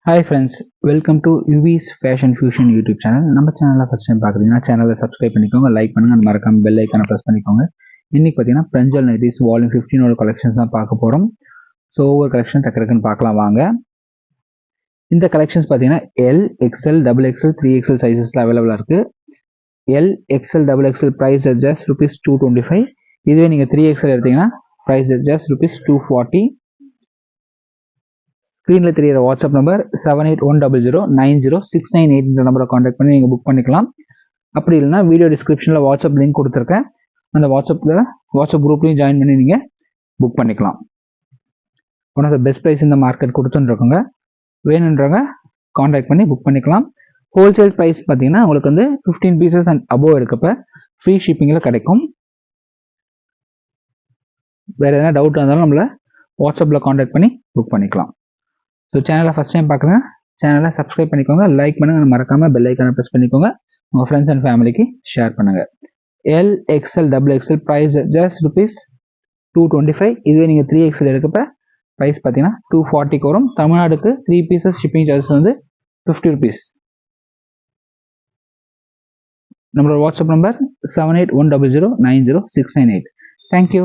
Hi friends, welcome to UV's Fashion Fusion YouTube channel. நம்ம சேனலை first time பார்க்குறீங்கன்னா சேனலை சப்ஸ்கிரைப் பண்ணிக்கோங்க, லைக் பண்ணுங்க, மறக்காம பெல் ஐக்கானை ப்ரெஸ் பண்ணிக்கோங்க. இன்னைக்கு பார்த்தீங்கன்னா பிரஞ்சல் நைட்டிஸ் வால்யூம் 15 கலெக்ஷன்ஸ் தான் பார்க்க போகிறோம். ஸோ ஒவ்வொரு கலெக்ஷன் டக்குன்னு பார்க்கலாம் வாங்க. இந்த கலெக்ஷன்ஸ் பார்த்தீங்கன்னா L, XL, double XL, 3XL சைஸஸில் அவைலபிளாக இருக்குது. L, XL, double XL price just ₹225. இதுவே நீங்கள் 3XL எடுத்தீங்கன்னா ப்ரைஸ் ஜஸ்ட் ₹240. ஸ்க்ரீனில் தெரியிற வாட்ஸ்அப் நம்பர் 7810090698 இந்த நம்பரை காண்டாக்ட் பண்ணி நீங்கள் புக் பண்ணிக்கலாம். அப்படி இல்லைனா வீடியோ டிஸ்கிரிப்ஷனில் வாட்ஸ்அப் லிங்க் கொடுத்துருக்கேன், அந்த வாட்ஸ்அப் குரூப்லையும் ஜாயின் பண்ணி நீங்கள் புக் பண்ணிக்கலாம். One of the best price இந்த மார்க்கெட் கொடுத்துருக்கோங்க. வேணுன்றவங்க காண்டாக்ட் பண்ணி புக் பண்ணிக்கலாம். ஹோல்சேல் ப்ரைஸ் பார்த்தீங்கன்னா உங்களுக்கு 15 பீசஸ் அண்ட் அபோவ் இருக்கப்போ ஃப்ரீ ஷிப்பிங்கில் கிடைக்கும். வேறு எதனா டவுட் இருந்தாலும் நம்மளை வாட்ஸ்அப்பில் காண்டாக்ட் பண்ணி புக் பண்ணிக்கலாம். ஸோ சேனலை ஃபஸ்ட் டைம் பார்க்குறேன், சேனலை சப்ஸ்கிரைப் பண்ணிக்கோங்க, லைக் பண்ணுங்கள், மறக்காமல் பெல் ஐக்கானை ப்ரெஸ் பண்ணிக்கோங்க. உங்கள் ஃப்ரெண்ட்ஸ் அண்ட் ஃபேமிலிக்கு ஷேர் பண்ணுங்கள். L, XL, double XL price just ₹225. இதுவே நீங்கள் 3XL எடுக்கப்போ ப்ரைஸ் பார்த்தீங்கன்னா ₹240 வரும். தமிழ்நாடுக்கு 3 பீசஸ் ஷிப்பிங் சார்ஜஸ் ₹50. நம்மளோட வாட்ஸ்அப் நம்பர் 7810090698. தேங்க்யூ.